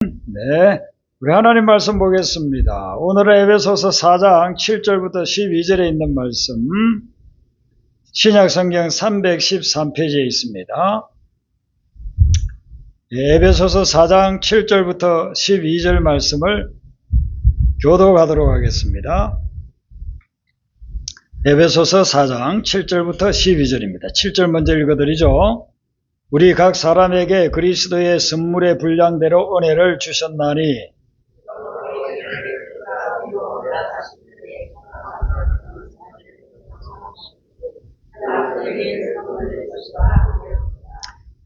네, 우리 하나님 말씀 보겠습니다. 오늘은 에베소서 4장 7절부터 12절에 있는 말씀, 신약성경 313페이지에 있습니다. 에베소서 4장 7절부터 12절 말씀을 교독하도록 하겠습니다. 에베소서 4장 7절부터 12절입니다. 7절 먼저 읽어드리죠. 우리 각 사람에게 그리스도의 선물의 분량대로 은혜를 주셨나니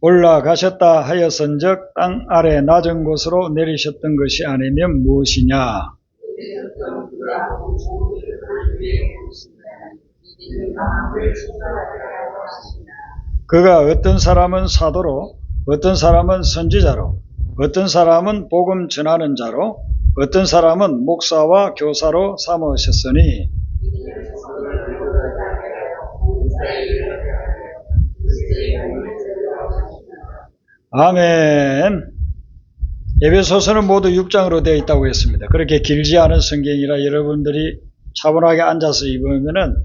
올라가셨다 하였은즉 땅 아래 낮은 곳으로 내리셨던 것이 아니면 무엇이냐. 그가 어떤 사람은 사도로, 어떤 사람은 선지자로, 어떤 사람은 복음 전하는 자로, 어떤 사람은 목사와 교사로 삼으셨으니 아멘. 에베소서는 모두 6장으로 되어 있다고 했습니다. 그렇게 길지 않은 성경이라 여러분들이 차분하게 앉아서 읽으면은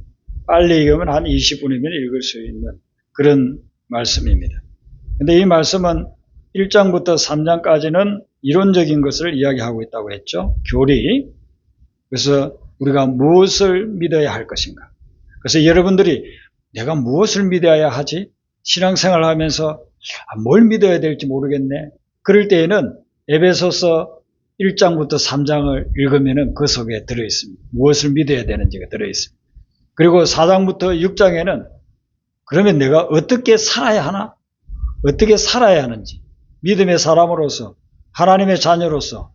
빨리 읽으면 한 20분이면 읽을 수 있는 그런 말씀입니다. 근데 이 말씀은 1장부터 3장까지는 이론적인 것을 이야기하고 있다고 했죠. 교리. 그래서 우리가 무엇을 믿어야 할 것인가. 그래서 여러분들이 내가 무엇을 믿어야 하지? 신앙생활을 하면서 뭘 믿어야 될지 모르겠네. 그럴 때에는 에베소서 1장부터 3장을 읽으면 그 속에 들어있습니다. 무엇을 믿어야 되는지가 들어있습니다. 그리고 4장부터 6장에는 그러면 내가 어떻게 살아야 하나? 어떻게 살아야 하는지. 믿음의 사람으로서, 하나님의 자녀로서,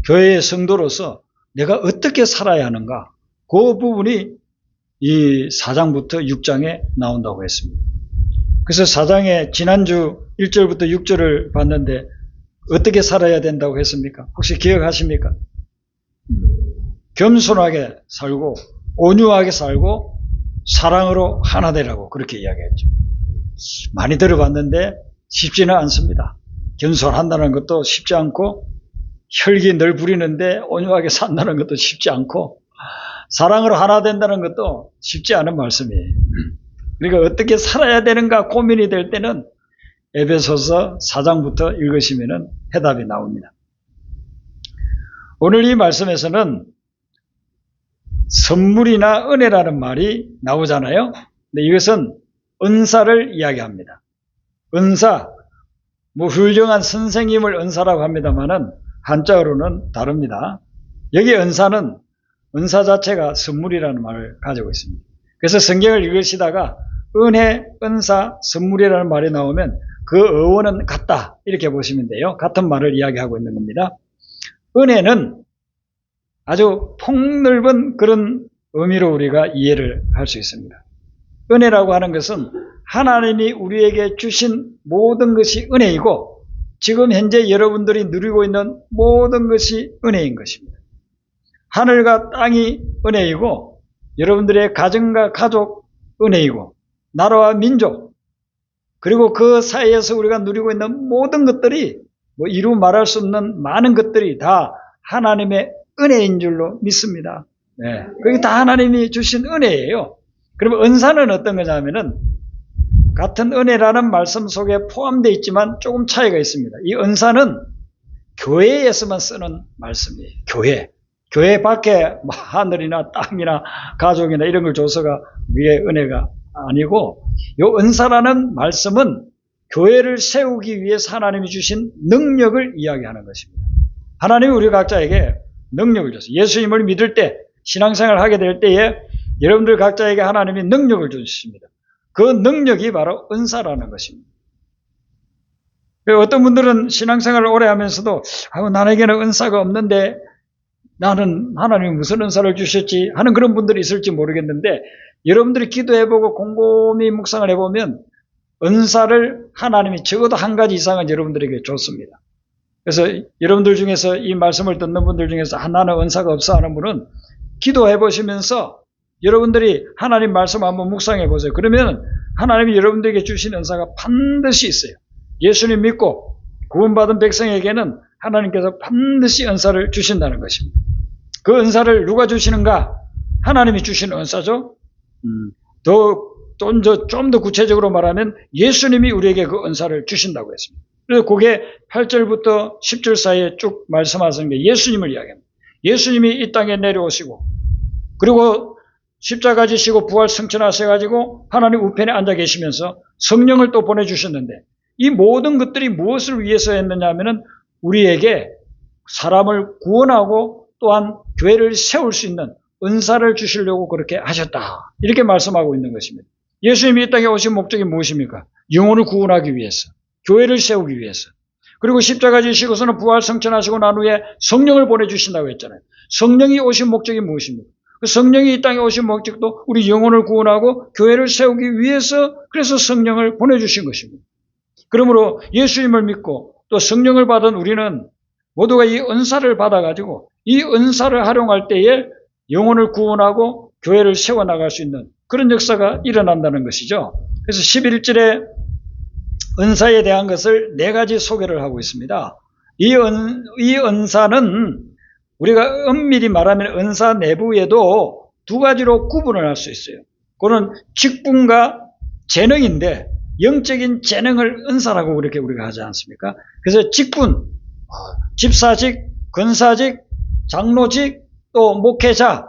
교회의 성도로서 내가 어떻게 살아야 하는가? 그 부분이 이 4장부터 6장에 나온다고 했습니다. 그래서 4장에 지난주 1절부터 6절을 봤는데 어떻게 살아야 된다고 했습니까? 혹시 기억하십니까? 겸손하게 살고 온유하게 살고 사랑으로 하나 되라고 그렇게 이야기했죠. 많이 들어봤는데 쉽지는 않습니다. 겸손한다는 것도 쉽지 않고 혈기 늘 부리는데 온유하게 산다는 것도 쉽지 않고 사랑으로 하나 된다는 것도 쉽지 않은 말씀이에요. 그러니까 어떻게 살아야 되는가 고민이 될 때는 에베소서 4장부터 읽으시면 해답이 나옵니다. 오늘 이 말씀에서는 선물이나 은혜라는 말이 나오잖아요. 근데 이것은 은사를 이야기합니다. 은사, 훌륭한 선생님을 은사라고 합니다만은 한자어로는 다릅니다. 여기 은사는 은사 자체가 선물이라는 말을 가지고 있습니다. 그래서 성경을 읽으시다가 은혜, 은사, 선물이라는 말이 나오면 그 어원은 같다 이렇게 보시면 돼요. 같은 말을 이야기하고 있는 겁니다. 은혜는 아주 폭넓은 그런 의미로 우리가 이해를 할 수 있습니다. 은혜라고 하는 것은 하나님이 우리에게 주신 모든 것이 은혜이고 지금 현재 여러분들이 누리고 있는 모든 것이 은혜인 것입니다. 하늘과 땅이 은혜이고 여러분들의 가정과 가족 은혜이고 나라와 민족 그리고 그 사이에서 우리가 누리고 있는 모든 것들이 이루 말할 수 없는 많은 것들이 다 하나님의 은혜인 줄로 믿습니다. 네, 그게 다 하나님이 주신 은혜예요. 그러면 은사는 어떤 거냐면은 같은 은혜라는 말씀 속에 포함되어 있지만 조금 차이가 있습니다. 이 은사는 교회에서만 쓰는 말씀이에요. 교회 밖에 하늘이나 땅이나 가족이나 이런 걸 줘서가 위에 은혜가 아니고 이 은사라는 말씀은 교회를 세우기 위해서 하나님이 주신 능력을 이야기하는 것입니다. 하나님이 우리 각자에게 능력을 줬어요. 예수님을 믿을 때 신앙생활을 하게 될 때에 여러분들 각자에게 하나님이 능력을 주십니다. 그 능력이 바로 은사라는 것입니다. 어떤 분들은 신앙생활을 오래 하면서도 나에게는 은사가 없는데 나는 하나님이 무슨 은사를 주셨지 하는 그런 분들이 있을지 모르겠는데 여러분들이 기도해보고 곰곰이 묵상을 해보면 은사를 하나님이 적어도 한 가지 이상은 여러분들에게 줬습니다. 그래서 여러분들 중에서 이 말씀을 듣는 분들 중에서 나는 은사가 없어 하는 분은 기도해 보시면서 여러분들이 하나님 말씀 한번 묵상해 보세요. 그러면 하나님이 여러분들에게 주신 은사가 반드시 있어요. 예수님 믿고 구원받은 백성에게는 하나님께서 반드시 은사를 주신다는 것입니다. 그 은사를 누가 주시는가? 하나님이 주신 은사죠. 좀 더 구체적으로 말하면 예수님이 우리에게 그 은사를 주신다고 했습니다. 그래서 그게 8절부터 10절 사이에 쭉 말씀하시는 게 예수님을 이야기합니다. 예수님이 이 땅에 내려오시고 그리고 십자가 지시고 부활 승천하셔가지고 하나님 우편에 앉아 계시면서 성령을 또 보내주셨는데 이 모든 것들이 무엇을 위해서 했느냐 하면은 우리에게 사람을 구원하고 또한 교회를 세울 수 있는 은사를 주시려고 그렇게 하셨다. 이렇게 말씀하고 있는 것입니다. 예수님이 이 땅에 오신 목적이 무엇입니까? 영혼을 구원하기 위해서, 교회를 세우기 위해서. 그리고 십자가 지시고서는 부활 성천하시고 난 후에 성령을 보내주신다고 했잖아요. 성령이 오신 목적이 무엇입니까? 그 성령이 이 땅에 오신 목적도 우리 영혼을 구원하고 교회를 세우기 위해서 그래서 성령을 보내주신 것입니다. 그러므로 예수님을 믿고 또 성령을 받은 우리는 모두가 이 은사를 받아가지고 이 은사를 활용할 때에 영혼을 구원하고 교회를 세워나갈 수 있는 그런 역사가 일어난다는 것이죠. 그래서 11절에 은사에 대한 것을 4가지 소개를 하고 있습니다. 이 은사는 우리가 엄밀히 말하면 은사 내부에도 2가지로 구분을 할 수 있어요. 그거는 직분과 재능인데 영적인 재능을 은사라고 그렇게 우리가 하지 않습니까? 그래서 직분, 집사직, 권사직, 장로직, 또 목회자,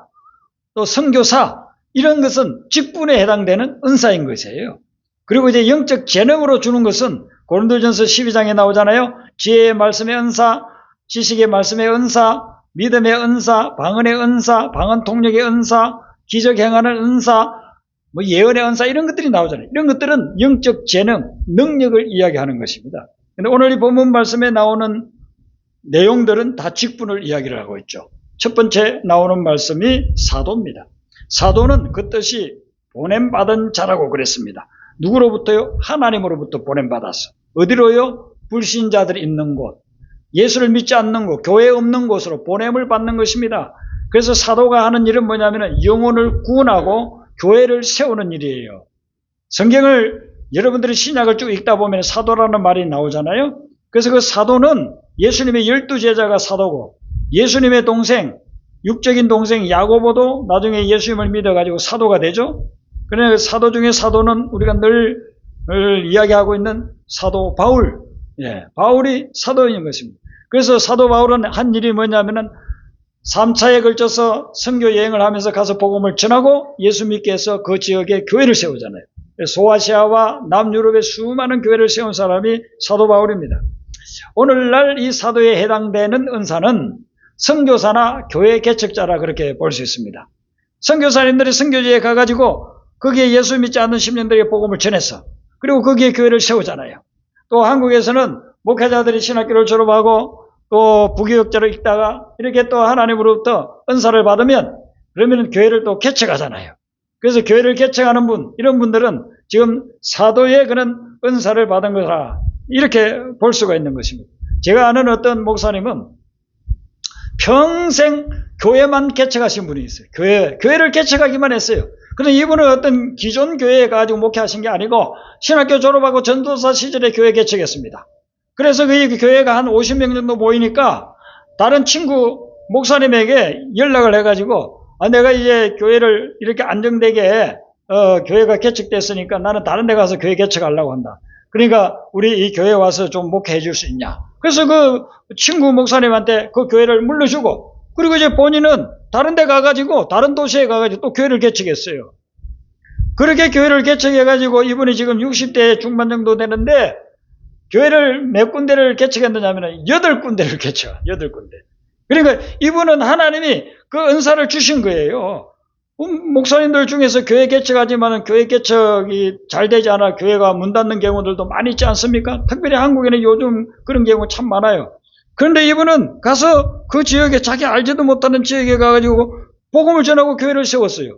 또 선교사 이런 것은 직분에 해당되는 은사인 것이에요. 그리고 이제 영적 재능으로 주는 것은 고린도전서 12장에 나오잖아요. 지혜의 말씀의 은사, 지식의 말씀의 은사, 믿음의 은사, 방언의 은사, 방언 통역의 은사, 기적 행하는 은사, 예언의 은사 이런 것들이 나오잖아요. 이런 것들은 영적 재능, 능력을 이야기하는 것입니다. 근데 오늘 이 본문 말씀에 나오는 내용들은 다 직분을 이야기를 하고 있죠. 첫 번째 나오는 말씀이 사도입니다. 사도는 그 뜻이 보냄받은 자라고 그랬습니다. 누구로부터요? 하나님으로부터 보냄받았어. 어디로요? 불신자들이 있는 곳, 예수를 믿지 않는 곳, 교회 없는 곳으로 보냄을 받는 것입니다. 그래서 사도가 하는 일은 뭐냐면 영혼을 구원하고 교회를 세우는 일이에요. 성경을 여러분들이 신약을 쭉 읽다 보면 사도라는 말이 나오잖아요. 그래서 그 사도는 예수님의 12제자가 사도고 예수님의 동생, 육적인 동생 야고보도 나중에 예수님을 믿어가지고 사도가 되죠. 그러나 사도 중에 사도는 우리가 늘 이야기하고 있는 사도 바울, 바울이 사도인 것입니다. 그래서 사도 바울은 한 일이 뭐냐면은 3차에 걸쳐서 선교 여행을 하면서 가서 복음을 전하고 예수 믿게 해서 그 지역에 교회를 세우잖아요. 소아시아와 남유럽의 수많은 교회를 세운 사람이 사도 바울입니다. 오늘날 이 사도에 해당되는 은사는 선교사나 교회 개척자라 그렇게 볼 수 있습니다. 선교사님들이 선교지에 가가지고 거기에 예수 믿지 않는 심령들에게 복음을 전해서 그리고 거기에 교회를 세우잖아요. 또 한국에서는 목회자들이 신학교를 졸업하고 또 부교육자로 읽다가 이렇게 또 하나님으로부터 은사를 받으면 그러면 교회를 또 개척하잖아요. 그래서 교회를 개척하는 분, 이런 분들은 지금 사도의 그런 은사를 받은 거라 이렇게 볼 수가 있는 것입니다. 제가 아는 어떤 목사님은 평생 교회만 개척하신 분이 있어요. 교회를 개척하기만 했어요. 그런데 이분은 어떤 기존 교회에 가지고 목회하신 게 아니고 신학교 졸업하고 전도사 시절에 교회 개척했습니다. 그래서 그 교회가 한 50명 정도 모이니까 다른 친구 목사님에게 연락을 해가지고 내가 이제 교회를 이렇게 안정되게 교회가 개척됐으니까 나는 다른 데 가서 교회 개척하려고 한다. 그러니까 우리 이 교회에 와서 좀 목회해 줄 수 있냐. 그래서 그 친구 목사님한테 그 교회를 물려주고 그리고 이제 본인은 다른 데 가가지고 다른 도시에 가가지고 또 교회를 개척했어요. 그렇게 교회를 개척해가지고 이분이 지금 60대 중반 정도 되는데 교회를 몇 군데를 개척했느냐면 8군데를 개척, 8군데. 그러니까 이분은 하나님이 그 은사를 주신 거예요. 목사님들 중에서 교회 개척하지만 교회 개척이 잘 되지 않아 교회가 문 닫는 경우들도 많이 있지 않습니까? 특별히 한국에는 요즘 그런 경우 참 많아요. 그런데 이분은 가서 그 지역에 자기 알지도 못하는 지역에 가가지고 복음을 전하고 교회를 세웠어요.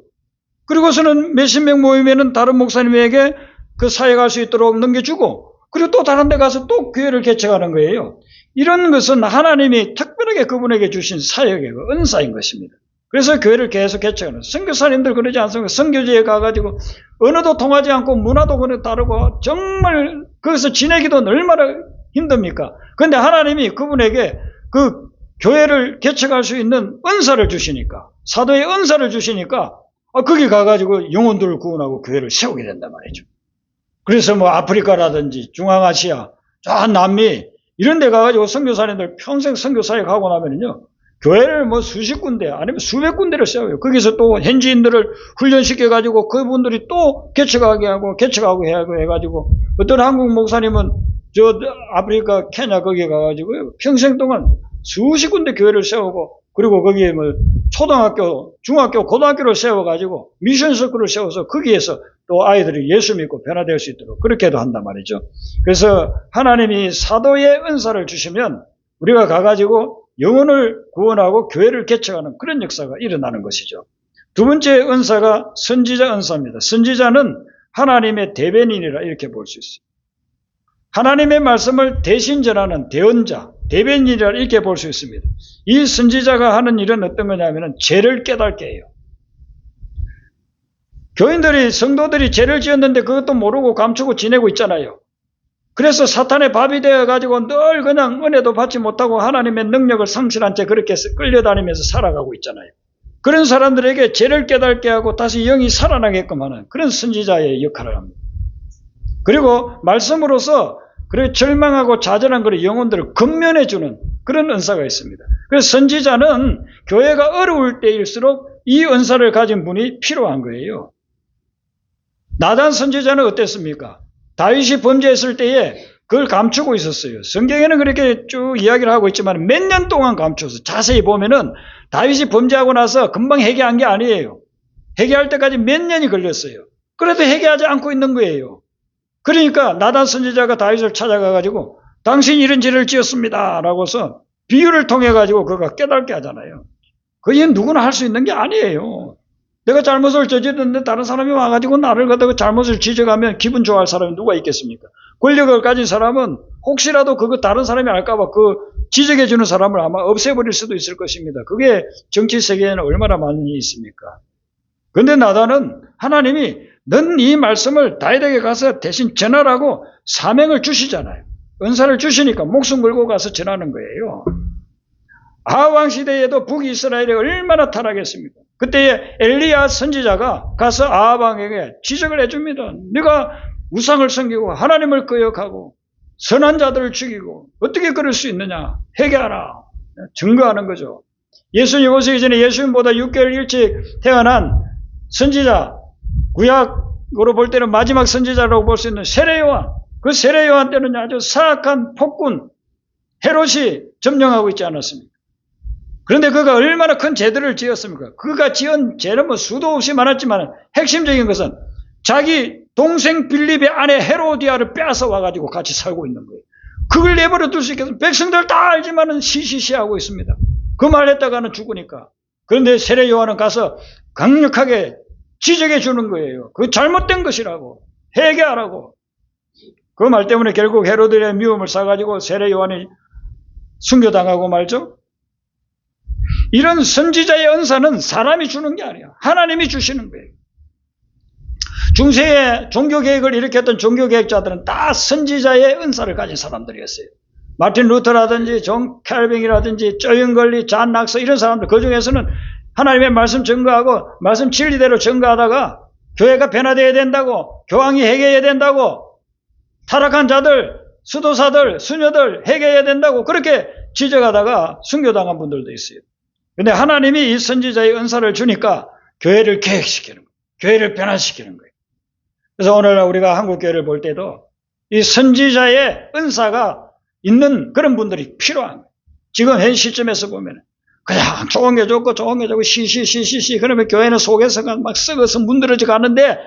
그리고서는 몇십 명 모이면은 다른 목사님에게 그 사역할 수 있도록 넘겨주고 그리고 또 다른 데 가서 또 교회를 개척하는 거예요. 이런 것은 하나님이 특별하게 그분에게 주신 사역의 은사인 것입니다. 그래서 교회를 계속 개척하는 선교사님들 그러지 않습니까? 선교지에 가가지고 언어도 통하지 않고 문화도 다르고 정말 거기서 지내기도 얼마나 힘듭니까? 그런데 하나님이 그분에게 그 교회를 개척할 수 있는 은사를 주시니까, 사도의 은사를 주시니까 거기 가가지고 영혼들을 구원하고 교회를 세우게 된단 말이죠. 그래서 뭐 아프리카라든지 중앙아시아, 저 남미 이런 데 가가지고 선교사님들 평생 선교 사역하고 나면은요, 교회를 뭐 수십 군데 아니면 수백 군데를 세워요. 거기서 또 현지인들을 훈련시켜가지고 그분들이 또 개척하게 하고 해가지고 어떤 한국 목사님은 저 아프리카 케냐 거기에 가가지고 평생 동안 수십 군데 교회를 세우고, 그리고 거기에 뭐 초등학교, 중학교, 고등학교를 세워가지고 미션 서클을 세워서 거기에서 또 아이들이 예수 믿고 변화될 수 있도록 그렇게도 한단 말이죠. 그래서 하나님이 사도의 은사를 주시면 우리가 가가지고 영혼을 구원하고 교회를 개척하는 그런 역사가 일어나는 것이죠. 두 번째 은사가 선지자 은사입니다. 선지자는 하나님의 대변인이라 이렇게 볼 수 있어요. 하나님의 말씀을 대신 전하는 대언자, 대변인이라 이렇게 볼 수 있습니다. 이 선지자가 하는 일은 어떤 거냐면 죄를 깨닫게 해요. 교인들이, 성도들이 죄를 지었는데 그것도 모르고 감추고 지내고 있잖아요. 그래서 사탄의 밥이 되어가지고 늘 그냥 은혜도 받지 못하고 하나님의 능력을 상실한 채 그렇게 끌려다니면서 살아가고 있잖아요. 그런 사람들에게 죄를 깨닫게 하고 다시 영이 살아나게끔 하는 그런 선지자의 역할을 합니다. 그리고 말씀으로서 그렇게 절망하고 좌절한 그런 영혼들을 건면해주는 그런 은사가 있습니다. 그래서 선지자는 교회가 어려울 때일수록 이 은사를 가진 분이 필요한 거예요. 나단 선지자는 어땠습니까? 다윗이 범죄했을 때에 그걸 감추고 있었어요. 성경에는 그렇게 쭉 이야기를 하고 있지만 몇 년 동안 감춰서 자세히 보면은 다윗이 범죄하고 나서 금방 회개한 게 아니에요. 회개할 때까지 몇 년이 걸렸어요. 그래도 회개하지 않고 있는 거예요. 그러니까 나단 선지자가 다윗을 찾아가가지고 당신이 이런 죄를 지었습니다 라고서 비유를 통해가지고 그가 깨닫게 하잖아요. 그게 누구나 할 수 있는 게 아니에요. 내가 잘못을 저질렀는데 다른 사람이 와가지고 나를 갖다가 잘못을 지적하면 기분 좋아할 사람이 누가 있겠습니까? 권력을 가진 사람은 혹시라도 그거 다른 사람이 알까봐 그 지적해주는 사람을 아마 없애버릴 수도 있을 것입니다. 그게 정치 세계에는 얼마나 많이 있습니까? 그런데 나단은 하나님이 넌 이 말씀을 다윗에게 가서 대신 전하라고 사명을 주시잖아요. 은사를 주시니까 목숨 걸고 가서 전하는 거예요. 아하왕 시대에도 북이스라엘이 얼마나 타락했습니까? 그때에 엘리야 선지자가 가서 아하왕에게 지적을 해줍니다. 네가 우상을 섬기고 하나님을 거역하고 선한 자들을 죽이고 어떻게 그럴 수 있느냐? 회개하라. 증거하는 거죠. 예수님 오시기 전에 예수님보다 6개월 일찍 태어난 선지자, 구약으로 볼 때는 마지막 선지자라고 볼 수 있는 세례 요한, 그 세례 요한 때는 아주 사악한 폭군 헤롯이 점령하고 있지 않았습니까? 그런데 그가 얼마나 큰 죄들을 지었습니까? 그가 지은 죄는 뭐 수도 없이 많았지만 핵심적인 것은 자기 동생 빌립의 아내 헤로디아를 빼앗아 와가지고 같이 살고 있는 거예요. 그걸 내버려 둘 수 있겠습니까? 백성들 다 알지만은 시시시하고 있습니다. 그 말 했다가는 죽으니까. 그런데 세례 요한은 가서 강력하게 지적해 주는 거예요. 그 잘못된 것이라고. 회개하라고. 그 말 때문에 결국 헤로디아의 미움을 사가지고 세례 요한이 순교당하고 말죠. 이런 선지자의 은사는 사람이 주는 게 아니에요. 하나님이 주시는 거예요. 중세에 종교개혁을 일으켰던 종교개혁자들은 다 선지자의 은사를 가진 사람들이었어요. 마틴 루터라든지 존 칼빈이라든지 쪼영걸리, 잔 낙서 이런 사람들, 그 중에서는 하나님의 말씀 증거하고 말씀 진리대로 증거하다가 교회가 변화되어야 된다고, 교황이 회개해야 된다고, 타락한 자들, 수도사들, 수녀들 회개해야 된다고 그렇게 지적하다가 순교당한 분들도 있어요. 그런데 하나님이 이 선지자의 은사를 주니까 교회를 개혁시키는 거예요. 교회를 변화시키는 거예요. 그래서 오늘날 우리가 한국교회를 볼 때도 이 선지자의 은사가 있는 그런 분들이 필요한 거예요. 지금 현 시점에서 보면 그냥 좋은 게 좋고 시시시시 그러면 교회는 속에서 막 썩어서 문드러져 가는데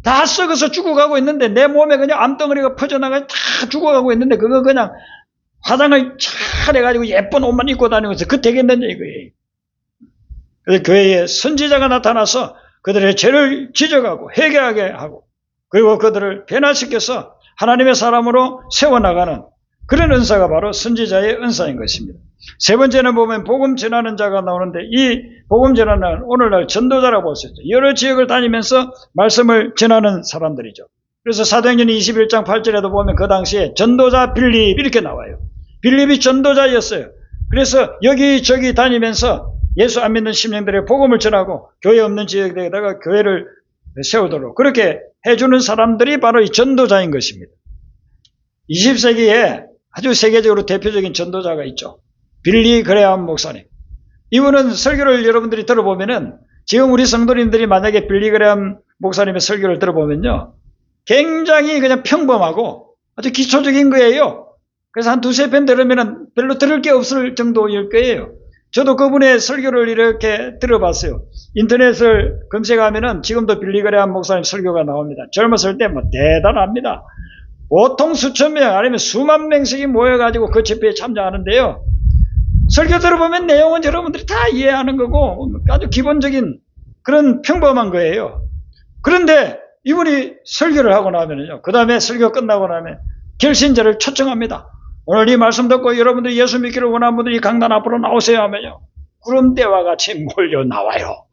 다 썩어서 죽어가고 있는데 내 몸에 그냥 암덩어리가 퍼져나가 다 죽어가고 있는데 그거 그냥 화장을 잘 해가지고 예쁜 옷만 입고 다니면서 그 되겠느냐 이거예요. 그래서 교회에 선지자가 나타나서 그들의 죄를 지적하고 회개하게 하고 그리고 그들을 변화시켜서 하나님의 사람으로 세워나가는 그런 은사가 바로 선지자의 은사인 것입니다. 세 번째는 보면 복음 전하는 자가 나오는데 이 복음 전하는 오늘날 전도자라고 볼 수 있죠. 여러 지역을 다니면서 말씀을 전하는 사람들이죠. 그래서 사도행전 21장 8절에도 보면 그 당시에 전도자 빌립 이렇게 나와요. 빌립이 전도자였어요. 그래서 여기저기 다니면서 예수 안 믿는 심령들의 복음을 전하고 교회 없는 지역에다가 교회를 세우도록 그렇게 해주는 사람들이 바로 이 전도자인 것입니다. 20세기에 아주 세계적으로 대표적인 전도자가 있죠. 빌리 그레암 목사님. 이분은 설교를 여러분들이 들어보면은 지금 우리 성도님들이 만약에 빌리 그레암 목사님의 설교를 들어보면요. 굉장히 그냥 평범하고 아주 기초적인 거예요. 그래서 한 두세 편 들으면은 별로 들을 게 없을 정도일 거예요. 저도 그분의 설교를 이렇게 들어봤어요. 인터넷을 검색하면은 지금도 빌리 그레암 목사님 설교가 나옵니다. 젊었을 때 뭐 대단합니다. 보통 수천 명 아니면 수만 명씩이 모여가지고 그 집회에 참여하는데요. 설교 들어보면 내용은 여러분들이 다 이해하는 거고 아주 기본적인 그런 평범한 거예요. 그런데 이분이 설교를 하고 나면요. 그 다음에 설교 끝나고 나면 결신자를 초청합니다. 오늘 이 말씀 듣고 여러분들이 예수 믿기를 원하는 분들이 강단 앞으로 나오세요 하면요. 구름대와 같이 몰려 나와요.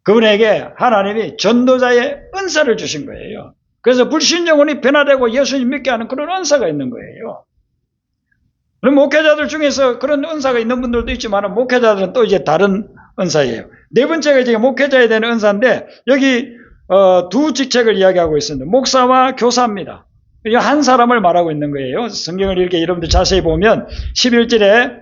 그분에게 하나님이 전도자의 은사를 주신 거예요. 그래서 불신영혼이 변화되고 예수님 믿게 하는 그런 은사가 있는 거예요. 그럼 목회자들 중에서 그런 은사가 있는 분들도 있지만 목회자들은 또 이제 다른 은사예요. 네 번째가 이제 목회자에 대한 은사인데 여기 두 직책을 이야기하고 있습니다. 목사와 교사입니다. 한 사람을 말하고 있는 거예요. 성경을 이렇게 여러분들 자세히 보면 11절에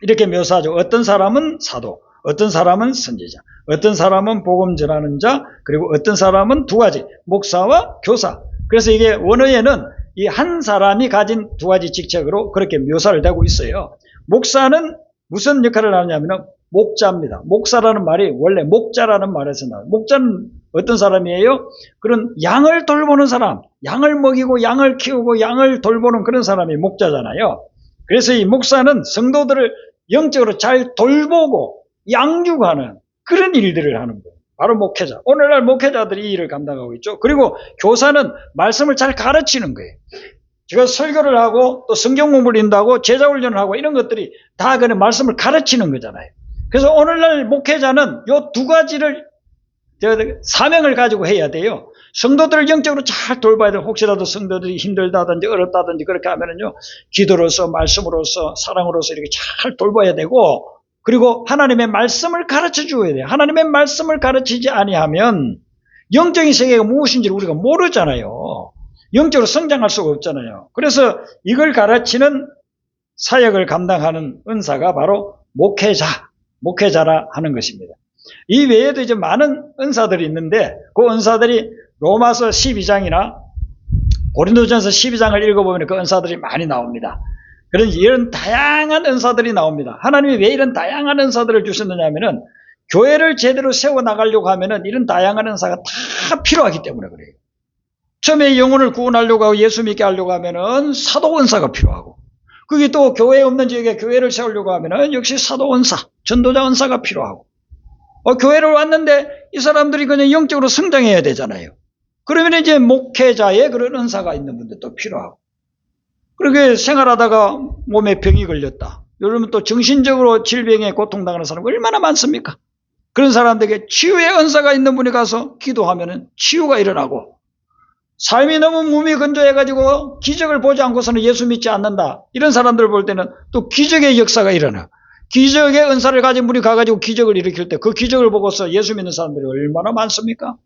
이렇게 묘사하죠. 어떤 사람은 사도, 어떤 사람은 선지자, 어떤 사람은 복음 전하는 자, 그리고 어떤 사람은 두 가지, 목사와 교사. 그래서 이게 원어에는 이 한 사람이 가진 두 가지 직책으로 그렇게 묘사를 되고 있어요. 목사는 무슨 역할을 하냐면 목자입니다. 목사라는 말이 원래 목자라는 말에서 나와요. 목자는 어떤 사람이에요? 그런 양을 돌보는 사람, 양을 먹이고 양을 키우고 양을 돌보는 그런 사람이 목자잖아요. 그래서 이 목사는 성도들을 영적으로 잘 돌보고 양육하는 그런 일들을 하는 거예요. 바로 목회자. 오늘날 목회자들이 이 일을 감당하고 있죠. 그리고 교사는 말씀을 잘 가르치는 거예요. 제가 설교를 하고 또 성경 공부를 인도하고 제자훈련을 하고 이런 것들이 다 그냥 말씀을 가르치는 거잖아요. 그래서 오늘날 목회자는 이 두 가지를 사명을 가지고 해야 돼요. 성도들을 영적으로 잘 돌봐야 돼요. 혹시라도 성도들이 힘들다든지 어렵다든지 그렇게 하면은요, 기도로서 말씀으로서 사랑으로서 이렇게 잘 돌봐야 되고, 그리고 하나님의 말씀을 가르쳐 줘야 돼요. 하나님의 말씀을 가르치지 아니하면 영적인 세계가 무엇인지를 우리가 모르잖아요. 영적으로 성장할 수가 없잖아요. 그래서 이걸 가르치는 사역을 감당하는 은사가 바로 목회자라 하는 것입니다. 이 외에도 이제 많은 은사들이 있는데 그 은사들이 로마서 12장이나 고린도전서 12장을 읽어보면 그 은사들이 많이 나옵니다. 그런 이런 다양한 은사들이 나옵니다. 하나님이 왜 이런 다양한 은사들을 주셨느냐 하면은 교회를 제대로 세워나가려고 하면은 이런 다양한 은사가 다 필요하기 때문에 그래요. 처음에 영혼을 구원하려고 하고 예수 믿게 하려고 하면은 사도 은사가 필요하고, 그게 또 교회 없는 지역에 교회를 세우려고 하면은 역시 사도 은사, 전도자 은사가 필요하고, 교회를 왔는데 이 사람들이 그냥 영적으로 성장해야 되잖아요. 그러면 이제 목회자의 그런 은사가 있는 분들도 필요하고, 그렇게 생활하다가 몸에 병이 걸렸다. 여러분 또 정신적으로 질병에 고통당하는 사람 얼마나 많습니까? 그런 사람들에게 치유의 은사가 있는 분이 가서 기도하면 치유가 일어나고, 삶이 너무 몸이 건조해가지고 기적을 보지 않고서는 예수 믿지 않는다. 이런 사람들 볼 때는 또 기적의 역사가 일어나. 기적의 은사를 가진 분이 가가지고 기적을 일으킬 때 그 기적을 보고서 예수 믿는 사람들이 얼마나 많습니까?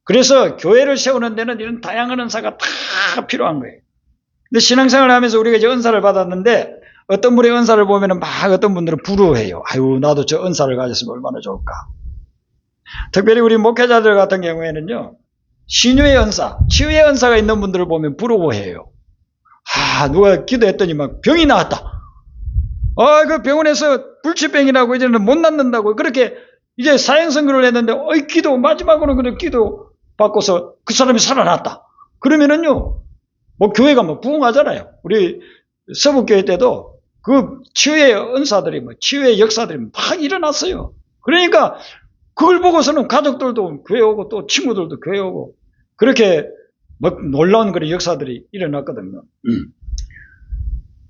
그래서 교회를 세우는 데는 이런 다양한 은사가 다 필요한 거예요. 근데 신앙생활을 하면서 우리가 이제 은사를 받았는데 어떤 분의 은사를 보면은 막 어떤 분들은 부러워해요. 아유, 나도 저 은사를 가졌으면 얼마나 좋을까. 특별히 우리 목회자들 같은 경우에는요, 신유의 은사, 치유의 은사가 있는 분들을 보면 부러워해요. 누가 기도했더니 막 병이 나왔다. 그 병원에서 불치병이라고 이제는 못 낫는다고 그렇게 이제 사형선고를 했는데, 기도, 마지막으로 그냥 기도 받고서 그 사람이 살아났다. 그러면은요, 교회가 부흥하잖아요. 우리 서북교회 때도 그 치유의 은사들이 치유의 역사들이 막 일어났어요. 그러니까 그걸 보고서는 가족들도 교회 오고 또 친구들도 교회 오고 그렇게 놀라운 그런 역사들이 일어났거든요.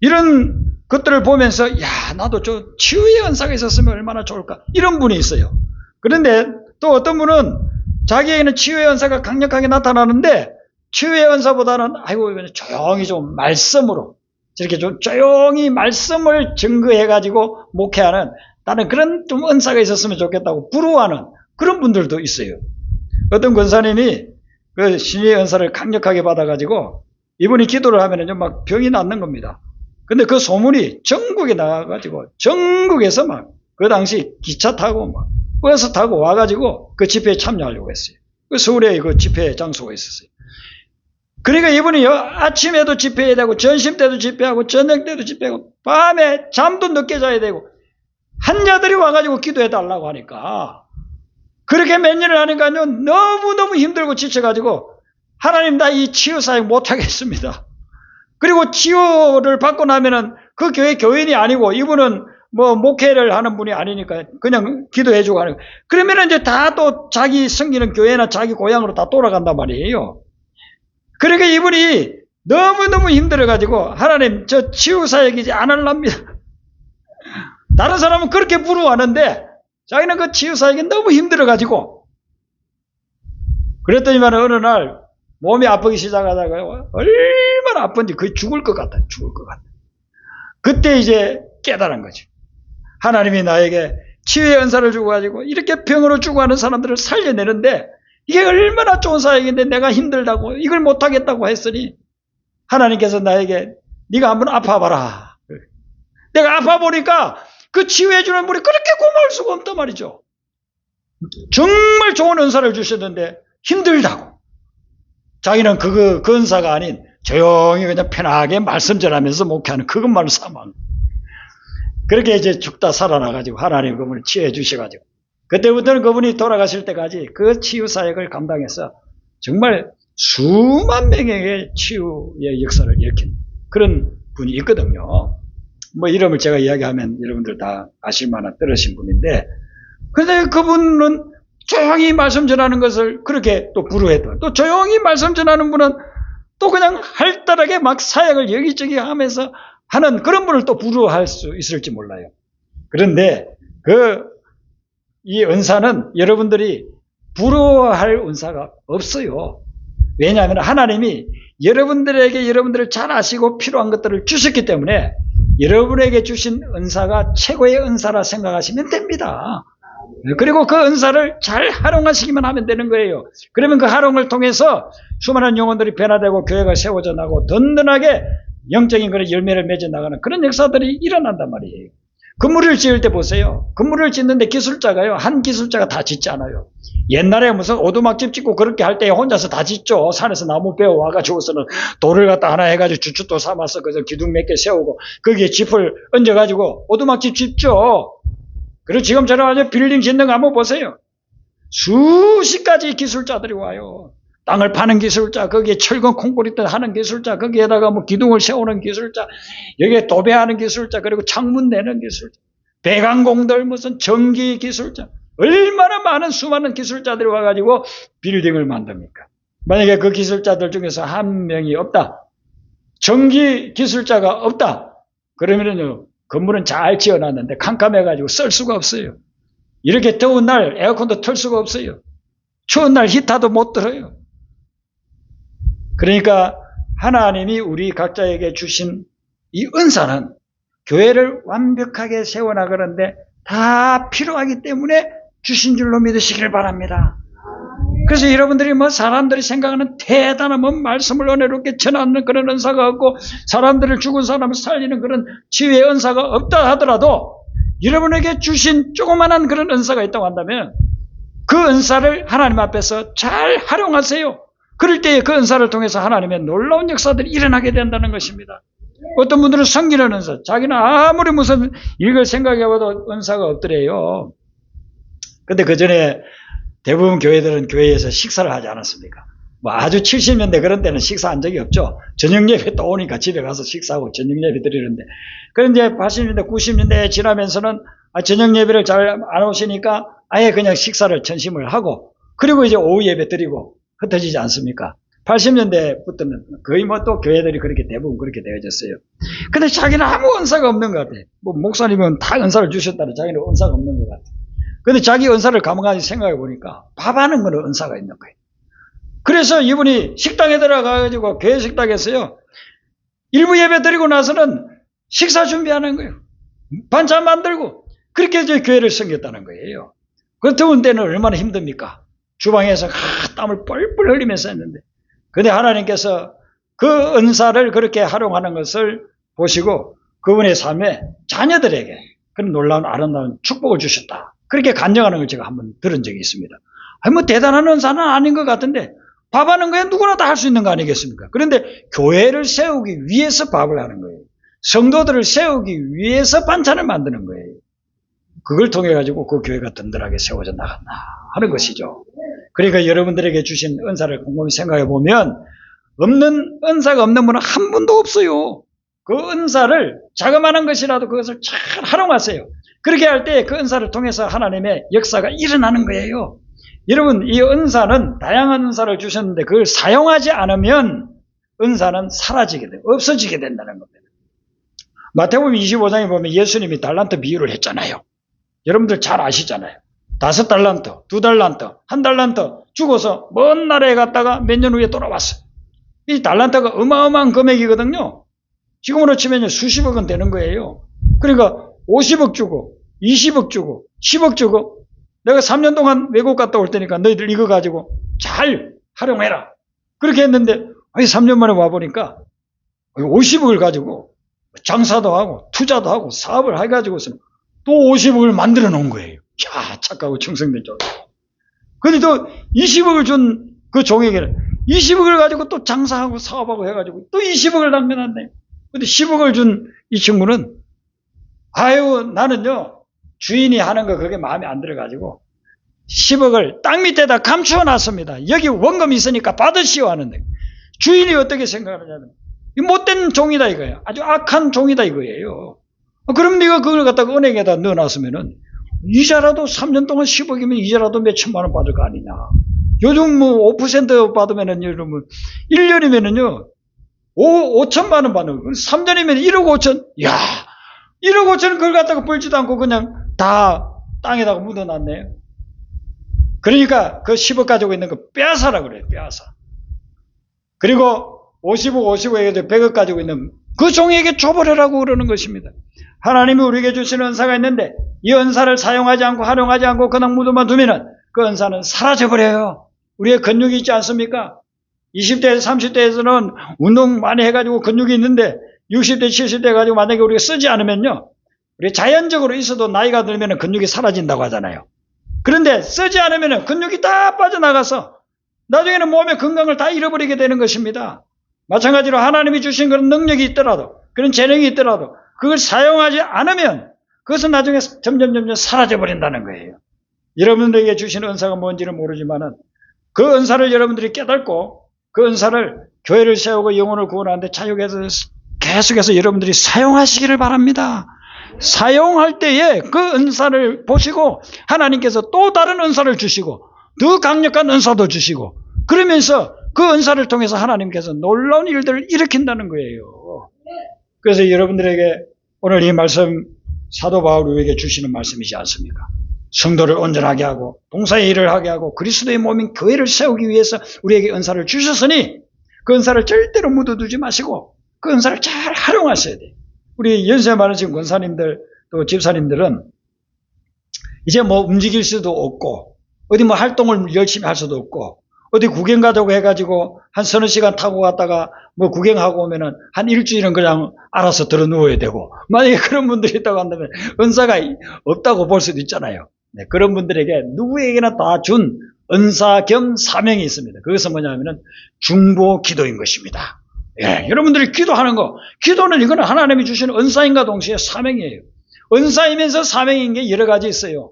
이런 것들을 보면서 나도 저 치유의 은사가 있었으면 얼마나 좋을까, 이런 분이 있어요. 그런데 또 어떤 분은 자기에게는 치유의 은사가 강력하게 나타나는데 치유의 은사보다는 조용히 좀 말씀으로 저렇게 좀 조용히 말씀을 증거해가지고 목회하는 나는 그런 좀 은사가 있었으면 좋겠다고 부러워하는 그런 분들도 있어요. 어떤 권사님이 그 신의 은사를 강력하게 받아가지고 이분이 기도를 하면은 막 병이 낫는 겁니다. 근데 그 소문이 전국에 나가가지고 전국에서 막 그 당시 기차 타고 막 버스 타고 와가지고 그 집회에 참여하려고 했어요. 그 서울에 그 집회 장소가 있었어요. 그러니까 이분이 아침에도 집회해야 되고 점심 때도 집회하고 저녁 때도 집회하고 밤에 잠도 늦게 자야 되고 환자들이 와가지고 기도해 달라고 하니까 그렇게 몇 년을 하니까요 너무너무 힘들고 지쳐가지고 하나님 나 이 치유 사역 못하겠습니다. 그리고 치유를 받고 나면은 그 교회 교인이 아니고 이분은 뭐 목회를 하는 분이 아니니까 그냥 기도해주고 하는 거예요. 그러면은 이제 다 또 자기 섬기는 교회나 자기 고향으로 다 돌아간단 말이에요. 그러니까 이분이 너무너무 힘들어가지고 하나님 저 치유 사역 이제 안 할랍니다. 다른 사람은 그렇게 부러워하는데 자기는 그 치유 사역이 너무 힘들어가지고 그랬더니만 어느 날 몸이 아프기 시작하다가 얼마나 아픈지 거의 죽을 것 같다. 그때 이제 깨달은 거죠. 하나님이 나에게 치유의 은사를 주고 가지고 이렇게 병으로 죽어가는 사람들을 살려내는데 이게 얼마나 좋은 사역인데 내가 힘들다고 이걸 못하겠다고 했으니 하나님께서 나에게 네가 한번 아파봐라. 내가 아파보니까 그 치유해주는 분이 그렇게 고마울 수가 없단 말이죠. 정말 좋은 은사를 주셨는데 힘들다고. 자기는 그 은사가 아닌 조용히 그냥 편하게 말씀 전하면서 목회하는 그것만을 삼아. 그렇게 이제 죽다 살아나가지고 하나님 그분을 치유해 주셔가지고 그때부터는 그분이 돌아가실 때까지 그 치유 사역을 감당해서 정말 수만 명에게 치유의 역사를 일으킨 그런 분이 있거든요. 뭐 이름을 제가 이야기하면 여러분들 다 아실 만한 들으신 분인데 근데 그분은 조용히 말씀 전하는 것을 그렇게 또 부르했던 또 조용히 말씀 전하는 분은 또 그냥 활달하게 막 사역을 여기저기 하면서 하는 그런 분을 또 부러워할 수 있을지 몰라요. 그런데 이 은사는 여러분들이 부러워할 은사가 없어요. 왜냐하면 하나님이 여러분들에게 여러분들을 잘 아시고 필요한 것들을 주셨기 때문에 여러분에게 주신 은사가 최고의 은사라 생각하시면 됩니다. 그리고 그 은사를 잘 활용하시기만 하면 되는 거예요. 그러면 그 활용을 통해서 수많은 영혼들이 변화되고 교회가 세워져 나고 든든하게 영적인 그런 열매를 맺어 나가는 그런 역사들이 일어난단 말이에요. 건물을 지을 때 보세요. 건물을 짓는데 기술자가요. 한 기술자가 다 짓지 않아요. 옛날에 무슨 오두막집 짓고 그렇게 할 때 혼자서 다 짓죠. 산에서 나무 베어 와가지고서는 돌을 갖다 하나 해가지고 주춧돌 삼아서 그저 기둥 몇 개 세우고 거기에 짚을 얹어가지고 오두막집 짓죠. 그리고 지금처럼 아주 빌딩 짓는 거 한번 보세요. 수십 가지 기술자들이 와요. 땅을 파는 기술자, 거기에 철근 콘크리트 하는 기술자, 거기에다가 뭐 기둥을 세우는 기술자, 여기에 도배하는 기술자, 그리고 창문 내는 기술자, 배관공들 무슨 전기 기술자, 얼마나 많은 수많은 기술자들이 와가지고 빌딩을 만듭니까? 만약에 그 기술자들 중에서 한 명이 없다, 전기 기술자가 없다, 그러면은요, 건물은 잘 지어놨는데 캄캄해가지고 쓸 수가 없어요. 이렇게 더운 날 에어컨도 틀 수가 없어요. 추운 날 히터도 못 들어요. 그러니까 하나님이 우리 각자에게 주신 이 은사는 교회를 완벽하게 세워나가는데 다 필요하기 때문에 주신 줄로 믿으시길 바랍니다. 그래서 여러분들이 뭐 사람들이 생각하는 대단한 뭐 말씀을 은혜롭게 전하는 그런 은사가 없고 사람들을 죽은 사람을 살리는 그런 치유의 은사가 없다 하더라도 여러분에게 주신 조그만한 그런 은사가 있다고 한다면 그 은사를 하나님 앞에서 잘 활용하세요. 그럴 때 그 은사를 통해서 하나님의 놀라운 역사들이 일어나게 된다는 것입니다. 어떤 분들은 섬기는 은사, 자기는 아무리 무슨 일을 생각해봐도 은사가 없더래요. 근데 그 전에 대부분 교회들은 교회에서 식사를 하지 않았습니까? 뭐 아주 70년대 그런 때는 식사한 적이 없죠. 저녁 예배 또 오니까 집에 가서 식사하고 저녁 예배 드리는데. 그런데 80년대, 90년대에 지나면서는 저녁 예배를 잘 안 오시니까 아예 그냥 식사를 전심을 하고 그리고 이제 오후 예배 드리고 흩어지지 않습니까? 80년대부터는 거의 뭐 또 교회들이 그렇게 대부분 그렇게 되어졌어요. 근데 자기는 아무 은사가 없는 것 같아. 뭐 목사님은 다 은사를 주셨다는 자기는 은사가 없는 것 같아. 근데 자기 은사를 가만히 생각해 보니까 밥하는 거는 은사가 있는 거예요. 그래서 이분이 식당에 들어가가지고 교회 식당에서요. 일부 예배 드리고 나서는 식사 준비하는 거예요. 반찬 만들고 그렇게 이제 교회를 섬겼다는 거예요. 그 더운 때는 얼마나 힘듭니까? 주방에서 땀을 뻘뻘 흘리면서 했는데, 근데 하나님께서 그 은사를 그렇게 활용하는 것을 보시고 그분의 삶에 자녀들에게 그런 놀라운 아름다운 축복을 주셨다. 그렇게 간증하는 걸 제가 한번 들은 적이 있습니다. 아니 뭐 대단한 은사는 아닌 것 같은데 밥하는 거야 누구나 다 할 수 있는 거 아니겠습니까? 그런데 교회를 세우기 위해서 밥을 하는 거예요. 성도들을 세우기 위해서 반찬을 만드는 거예요. 그걸 통해 가지고 그 교회가 든든하게 세워져 나간다 하는 것이죠. 그러니까 여러분들에게 주신 은사를 곰곰이 생각해 보면 은사가 없는 분은 한 분도 없어요. 그 은사를 자그마한 것이라도 그것을 잘 활용하세요. 그렇게 할 때 그 은사를 통해서 하나님의 역사가 일어나는 거예요. 여러분, 이 은사는 다양한 은사를 주셨는데 그걸 사용하지 않으면 은사는 사라지게 돼요. 없어지게 된다는 겁니다. 마태복음 25장에 보면 예수님이 달란트 비유를 했잖아요. 여러분들 잘 아시잖아요. 5달란트, 2달란트, 1달란트 주고서 먼 나라에 갔다가 몇 년 후에 돌아왔어요. 이 달란트가 어마어마한 금액이거든요. 지금으로 치면 수십억은 되는 거예요. 그러니까 50억 주고 20억 주고 10억 주고 내가 3년 동안 외국 갔다 올 테니까 너희들 이거 가지고 잘 활용해라. 그렇게 했는데 3년 만에 와보니까 50억을 가지고 장사도 하고 투자도 하고 사업을 해가지고서 또 50억을 만들어 놓은 거예요. 야, 착하고 충성된 종. 근데 또 20억을 준 그 종에게는 20억을 가지고 또 장사하고 사업하고 해가지고 또 20억을 남겨놨네. 근데 10억을 준 이 친구는 나는요 주인이 하는 거 그게 마음에 안 들어가지고 10억을 땅 밑에다 감추어 놨습니다. 여기 원금 있으니까 받으시오 하는데 주인이 어떻게 생각하느냐면 이 못된 종이다 이거예요. 아주 악한 종이다 이거예요. 그럼 네가 그걸 갖다가 은행에다 넣어놨으면은 이자라도 3년 동안 10억이면 이자라도 몇 천만 원 받을 거 아니냐. 요즘 뭐 5% 받으면은 여러분 1년이면은요 5천만 원 받는 거. 3년이면 1억 5천. 야, 1억 5천 그걸 갖다가 벌지도 않고 그냥 다 땅에다가 묻어놨네요. 그러니까 그 10억 가지고 있는 거 빼앗아라 그래요. 빼앗아. 그리고 50억 50억에 100억 가지고 있는 그 종에게 줘버리라고 그러는 것입니다. 하나님이 우리에게 주시는 은사가 있는데 이 은사를 사용하지 않고 활용하지 않고 그냥 묻어만 두면은 그 은사는 사라져버려요. 우리의 근육이 있지 않습니까? 20대에서 30대에서는 운동 많이 해가지고 근육이 있는데 60대 70대 가지고 만약에 우리가 쓰지 않으면요 우리 자연적으로 있어도 나이가 들면 근육이 사라진다고 하잖아요. 그런데 쓰지 않으면 근육이 다 빠져나가서 나중에는 몸의 건강을 다 잃어버리게 되는 것입니다. 마찬가지로 하나님이 주신 그런 능력이 있더라도 그런 재능이 있더라도 그걸 사용하지 않으면 그것은 나중에 점점 사라져버린다는 거예요. 여러분들에게 주신 은사가 뭔지는 모르지만은 그 은사를 여러분들이 깨닫고 그 은사를 교회를 세우고 영혼을 구원하는데 차용해서 계속해서 여러분들이 사용하시기를 바랍니다. 사용할 때에 그 은사를 보시고 하나님께서 또 다른 은사를 주시고 더 강력한 은사도 주시고 그러면서 그 은사를 통해서 하나님께서 놀라운 일들을 일으킨다는 거예요. 그래서 여러분들에게 오늘 이 말씀 사도 바울이 우리에게 주시는 말씀이지 않습니까? 성도를 온전하게 하고 봉사의 일을 하게 하고 그리스도의 몸인 교회를 세우기 위해서 우리에게 은사를 주셨으니 그 은사를 절대로 묻어두지 마시고 그 은사를 잘 활용하셔야 돼요. 우리 연세 많으신 권사님들 또 집사님들은 이제 뭐 움직일 수도 없고 어디 뭐 활동을 열심히 할 수도 없고 어디 구경 가자고 해가지고 한 서너 시간 타고 갔다가 뭐 구경하고 오면은 한 일주일은 그냥 알아서 들어 누워야 되고 만약에 그런 분들이 있다고 한다면 은사가 없다고 볼 수도 있잖아요. 네, 그런 분들에게 누구에게나 다 준 은사 겸 사명이 있습니다. 그것은 뭐냐면은 중보 기도인 것입니다. 예, 여러분들이 기도하는 거, 기도는 이거는 하나님이 주시는 은사인과 동시에 사명이에요. 은사이면서 사명인 게 여러 가지 있어요.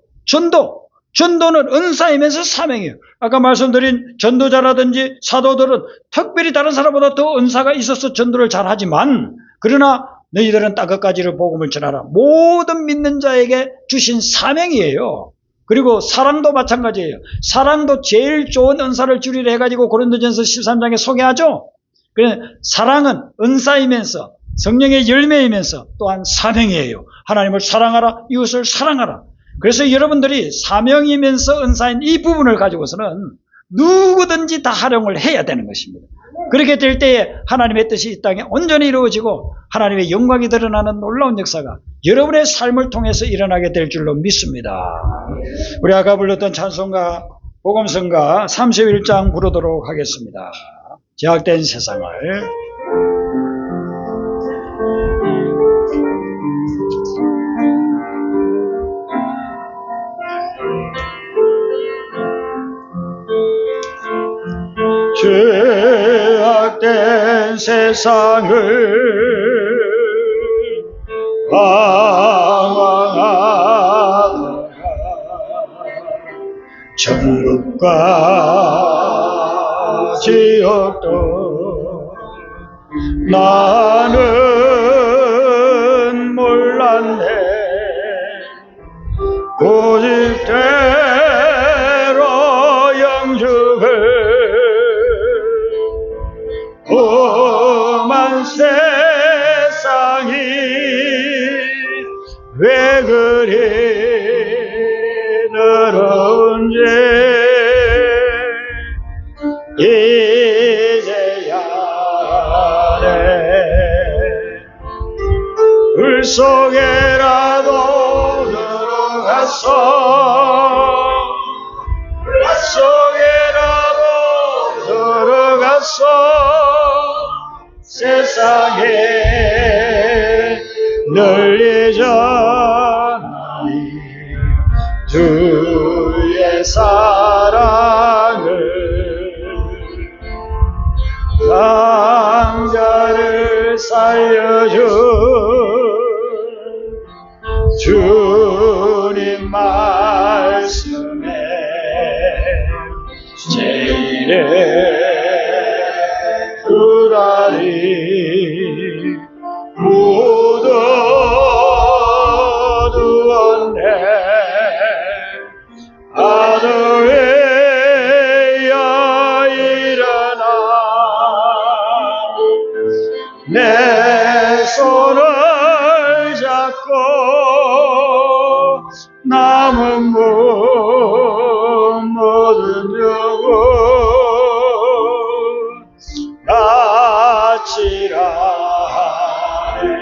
전도는 은사이면서 사명이에요. 아까 말씀드린 전도자라든지 사도들은 특별히 다른 사람보다 더 은사가 있어서 전도를 잘하지만 그러나 너희들은 땅끝까지를 복음을 전하라. 모든 믿는 자에게 주신 사명이에요. 그리고 사랑도 마찬가지예요. 사랑도 제일 좋은 은사를 주리라 해가지고 고린도전서 13장에 소개하죠. 그래서 사랑은 은사이면서 성령의 열매이면서 또한 사명이에요. 하나님을 사랑하라, 이웃을 사랑하라. 그래서 여러분들이 사명이면서 은사인 이 부분을 가지고서는 누구든지 다 활용을 해야 되는 것입니다. 그렇게 될 때에 하나님의 뜻이 이 땅에 온전히 이루어지고 하나님의 영광이 드러나는 놀라운 역사가 여러분의 삶을 통해서 일어나게 될 줄로 믿습니다. 우리 아까 불렀던 찬송가 복음성가 31장 부르도록 하겠습니다. 제약된 세상을. 죄악된 세상을 방황하다가 천국과 지옥도 나는 몰랐네. 고집대로 영주를 험한 세상이 왜 그리 더러운지 이제야 내 불 속에라도 들어갔어 불 속에라도 들어갔어 세상에 널리 전하리 주의 사랑을 강자를 살려준 주님 말씀에 제일의 그다리 묻어두었네. 아들이여 일어나 내 손을 잡고 남은 모든 영혼 나치라네.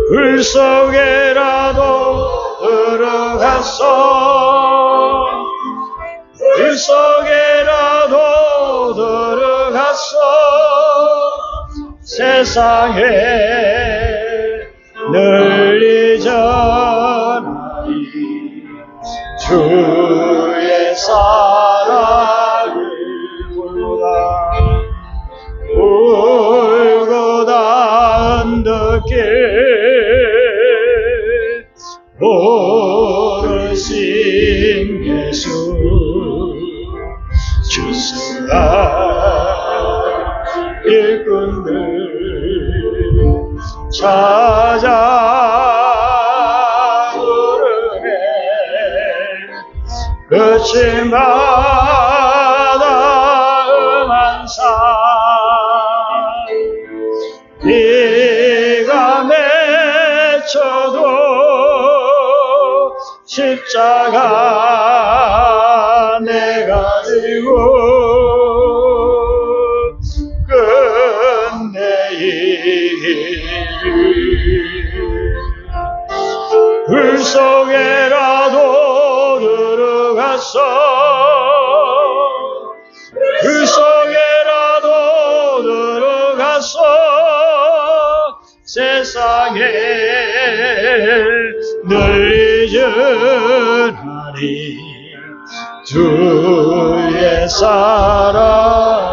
불 속에라도 들어갔어 불 속에라도 들어갔어 세상에 널리 전하리 주의 사랑을 울고다 울고다 언덕길 오르신 예수 주스가 일꾼들 찾아 부르네. 거침마다 음한 산 비가 맺혀도 십자가 내가 지고 끝내 이 불 속에라도 들어갔어 불 속에라도 들어갔어 세상에 널리 전하리 주의 사랑